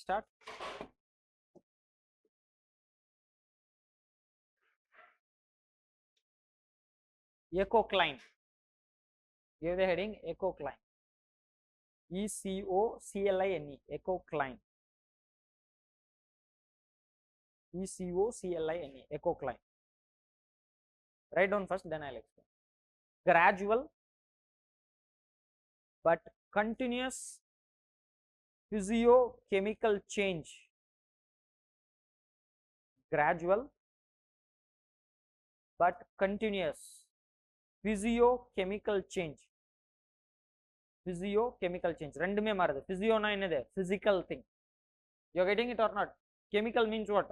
start. Ecocline. Give the heading Ecocline. ECOCLINE. Ecocline. ECOCLINE. Ecocline. Write down first, then I'll explain. Gradual but continuous physiochemical change. Gradual but continuous physiochemical change. Physiochemical change. Rendume marudhu. Physio na enadhu? Physical thing. You are getting it or not? Chemical means what?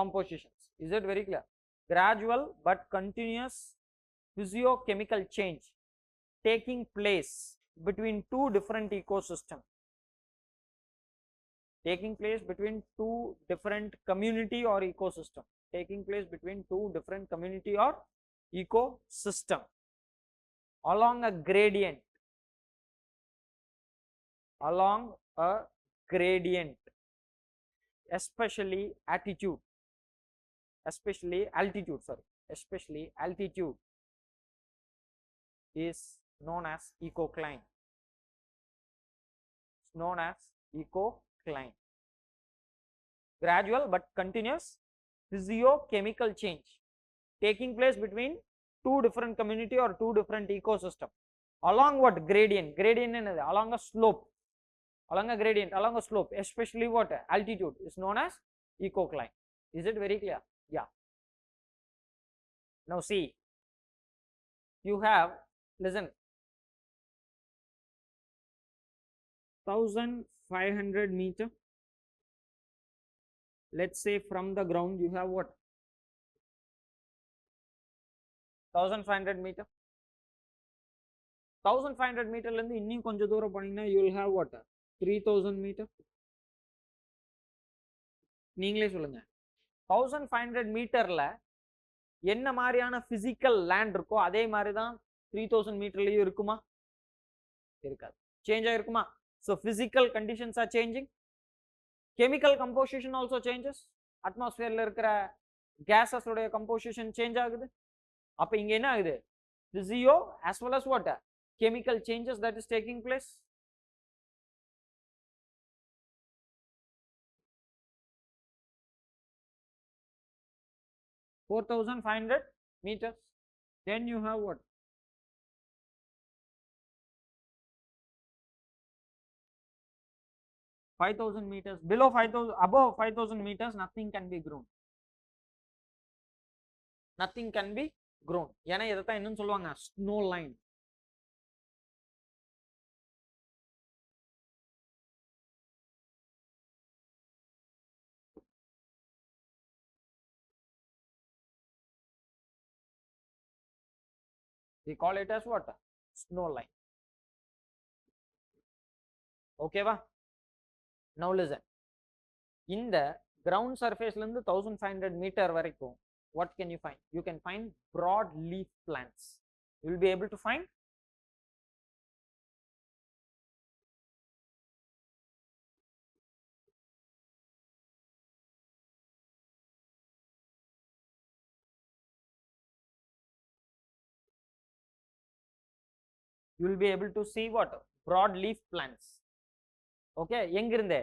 Compositions. Is it very clear? Gradual but continuous physiochemical change taking place between two different ecosystems. Taking place between two different community or ecosystem. Taking place between two different community or ecosystem along a gradient. Along a gradient, especially altitude. Especially altitude is known as ecocline. It's known as ecocline. Gradual but continuous physiochemical change taking place between two different community or two different ecosystem along what? Gradient. Gradient is along a slope. Along a gradient, along a slope, especially what? Altitude is known as ecocline. Is it very clear? Yeah. Now see, you have, listen, 1500 meter. Let's say from the ground you have what? 1500 meter. 1500 meter lende inni konja dooram panina you will have what? 3000 meter. நீங்களே சொல்லுங்க. 1500 மீட்டர்ல என்ன மாதிரியான physical land இருக்கோ அதே மாதிரி தான் 3000 மீட்டர்லயும் இருக்குமா? இருக்காது. சேஞ்ச் ஆயிருக்குமா? So physical conditions are changing. Chemical composition also changes. அட்மாஸ்பியர்ல இருக்கிற gases உடைய composition change ஆகுது. அப்ப இங்க என்ன ஆகுது? Physio as well as what? Chemical changes that is taking place. (4,500 meters). Then you have what? 5,000 meters. Below 5,000, above 5,000 meters, nothing can be grown. Nothing can be grown. ஏன்னா இதைத்தான் என்னன்னு சொல்லுவாங்க? Snow line. We call it as what? Snow line. Okay va? Now listen. In the ground surface la irundhu 1500 meter varaikkum, what can you find? You can find broad leaf plants. You will be able to find you will be able to see what? Broad leaf plants. Okay, எங்க இருந்தே?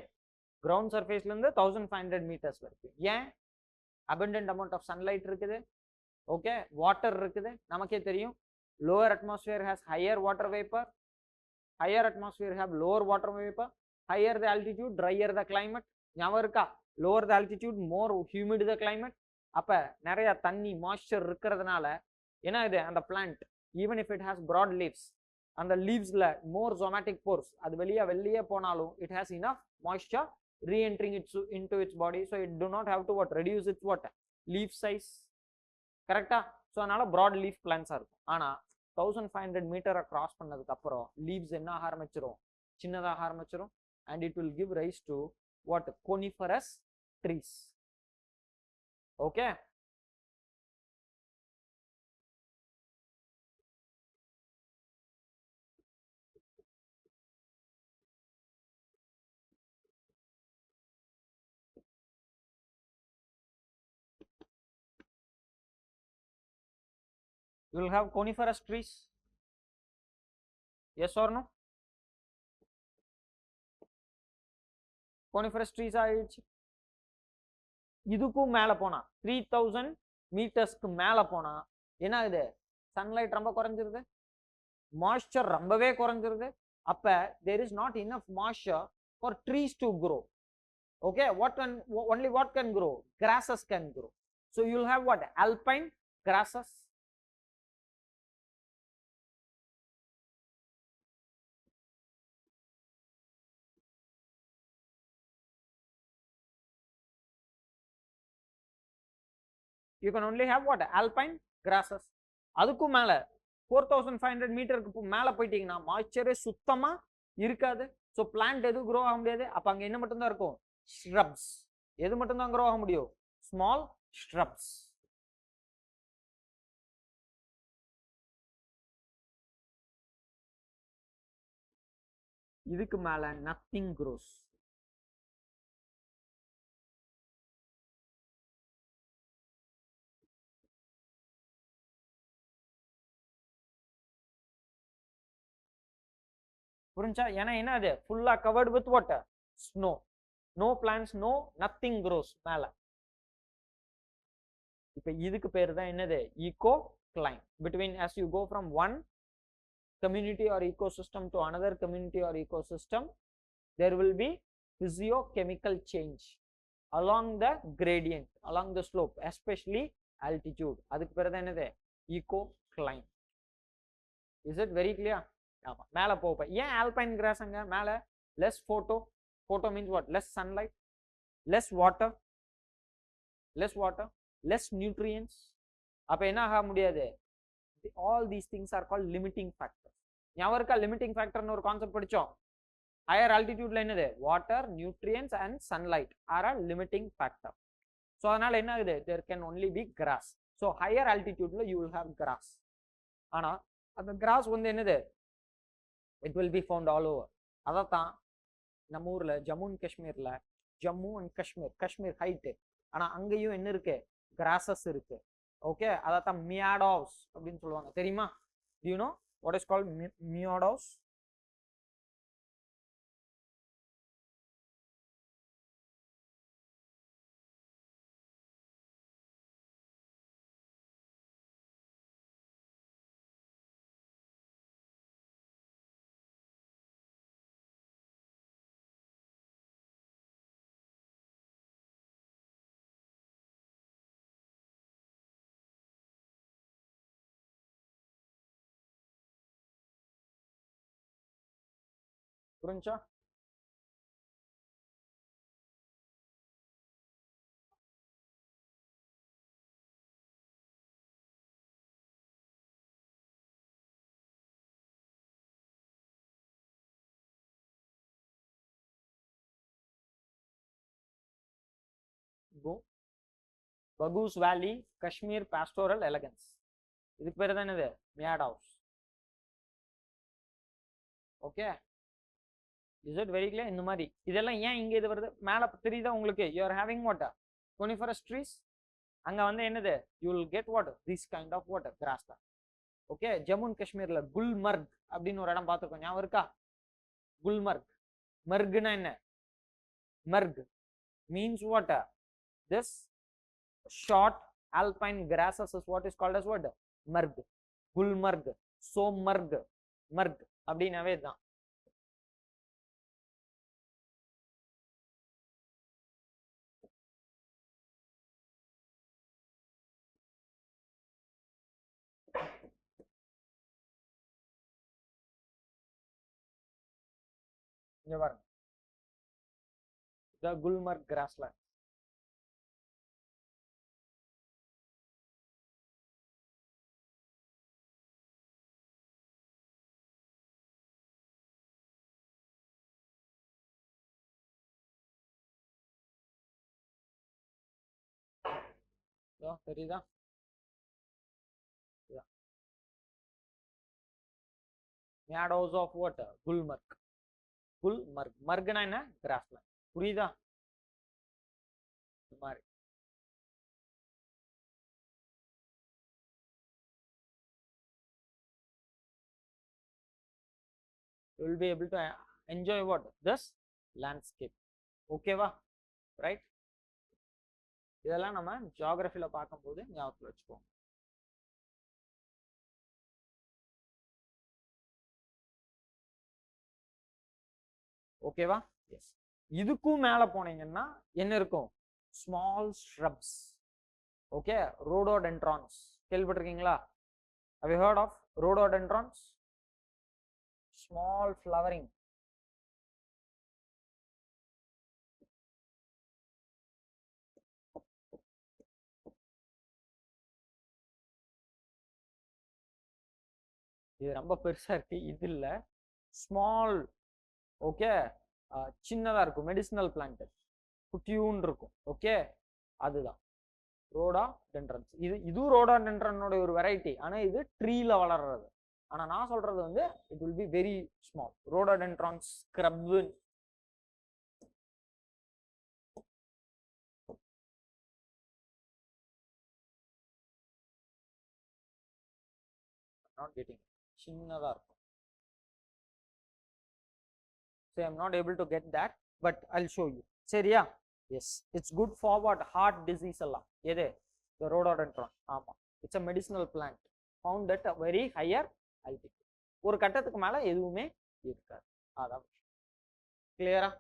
Ground surface la irundhu 1500 meters varaikkum. ஏன்? Abundant amount of sunlight இருக்குது. Okay, water இருக்குது. நமக்கே தெரியும். Lower atmosphere has higher water vapor. Higher atmosphere have lower water vapor. Higher the altitude, drier the climate. ஞாபகம் இருக்கா? Lower the altitude, more humid the climate. அப்ப நிறைய தண்ணி moisture இருக்கிறதுனால என்ன இது? அந்த plant, even if it has broad leaves, அந்த leavesல more somatic pores, அது வெளியே போனாலும் it has enough moisture re-entering into its body, so it do not have to what? Reduce its what? Leaf size. கரெக்டா? So அதனால broad leaf plants இருக்கும். ஆனா 1500 மீட்டரை cross பண்ணதுக்கு அப்புறம் leaves என்ன ஆக ஆரம்பிச்சிரும்? சின்னதாக ஆரம்பிச்சிரும். and it will give rise to what? Coniferous trees. Okay. You will have coniferous trees. Yes or no? Coniferous trees ஆயிடுச்சு. இதுக்கும் மேல போனா 3000 மீட்டர்ஸ்க்கு மேல போனா என்ன ஆகுது? சன்லைட் ரொம்ப குறைஞ்சிருது, மாய்ஸ்சர் ரொம்பவே குறைஞ்சிருது. அப்ப there is not enough moisture for trees to grow. Okay, only what can grow? Grasses can grow. So you will have what? Alpine grasses. You can only have what? Alpine grasses. அதுக்கும் மேல 4500 மீட்டருக்கு மேல போயிட்டீங்கன்னா மாய்ச்சரே சுத்தமா இருக்காது. So plant எதுவும் grow ஆக முடியாது. அப்ப அங்க என்ன மட்டும் தான் இருக்கும்? ஸ்hrubs. எது மட்டும் தான் க்ரோ ஆக முடியும்? Small shrubs. இதுக்கு மேல nothing grows. புரிஞ்சா? ஏன்னா என்ன அது ஃபுல்லா covered with what? Snow. No plants, no nothing grows மேல. இப்ப இதுக்கு பேர் தான் என்னது? Eco clime. Between as you go from one community or ecosystem to another community or ecosystem, there will be physiochemical change along the gradient, along the slope, especially altitude. அதுக்கு பேர் தான் என்னது? Eco clime. Is it very clear? ஆமா. மேல போக ஏன் alpine cross அங்க மேல? Less photo. Photo means what? Less sunlight, less water, less nutrients. அப்ப என்ன ஆக முடியாது? all these things are called limiting factors. ஞாபகம் இருக்கா? லிமிட்டிங் ஃபேக்டர்னு ஒரு கான்செப்ட் படிச்சோம். ஹையர் ஆல்டிடியூட்ல என்னது? Water, nutrients and sunlight are a limiting factor. So அதனால என்ன ஆகுது? there can only be grass. So higher ஆல்டிடியூட்ல you will have grass. ஆனா அந்த கிராஸ் வந்து என்னது? it will be found all over. அதான் நம்ம ஊர்ல ஜம்மு அண்ட் காஷ்மீர்ல, ஜம்மு அண்ட் காஷ்மீர் ஹைட்டு, ஆனா அங்கேயும் என்ன இருக்கு? கிராசஸ் இருக்கு. ஓகே, அதான் மியாடோஸ் அப்படின்னு சொல்லுவாங்க. தெரியுமா? do you know what is called miadows? புரிஞ்சா? பகூஸ் வேலி காஷ்மீர் பாஸ்டோரல் எலகன்ஸ். இதுக்கு பேர் தான் என்னது? Meadows. Okay, is it very clear? இந்த மாதிரி இதெல்லாம் ஏன் இங்க இது வருது? மேல தெரியுதா உங்களுக்கு? You are having what? coniferous trees. அங்க வந்து என்னது? You will get what? This kind of what? Grass தான். ஓகே, ஜம்மு அண்ட் காஷ்மீர்ல குல்மர்க் அப்படின்னு ஒரு இடம் பார்த்துருக்கோம். ஞாபகம் இருக்கா? குல்மர்க். மர்க்னா என்ன? Merck means what? this short alpine grasses is what is called as what? Marg. Gulmarg, Sommarg, Marg அப்படினாவே தான். இங்க பாருங்க, the Gulmarg grassland. தெரியுதா? meadows of what? Gulmarg. Gulmarg. மர்க்னா என்ன? கிராஸ்லேண்ட். புரியுதா? இந்த மாதிரி you will be able to enjoy what this landscape. Okay va, right? இதெல்லாம் நம்ம ஜியோகிராஃபில பார்க்கும்போது ஞாபகத்துல வச்சுக்கோங்க. ஓகேவா? எஸ். இதுக்கும் மேல போனீங்கன்னா என்ன இருக்கும்? Small shrubs. ஓகே, rhododendrons கேள்விப்பட்டிருக்கீங்களா? Have you heard of rhododendrons? Small flowering. இது ரொம்ப பெருசா இருக்கு, இது இல்ல. ஸ்மால், ஓகே, சின்னதா இருக்கும், மெடிசினல் பிளான்ட், குட்டியூன் இருக்கும். ஓகே, அதுதான் ரோடோடென்ட்ரன்ஸ். இதுவும் ரோடோடென்ட்ரனோட ஒரு வெரைட்டி. ஆனா இது ட்ரீல வளர்றது. ஆனா நான் சொல்றது வந்து it will be very small. Rhododendrons scrub. Not getting சின்னதா இருக்கும். So I am not able to get that, but I'll show you. சரியா? Yes, it's good for what? Heart disease எல்லாம். எது? The rhododendron. ஆமா, it's a medicinal plant found at a very higher altitude. ஒரு கட்டத்துக்கு மேல எதுவுமே இருக்காது. அதான் கிளியரா?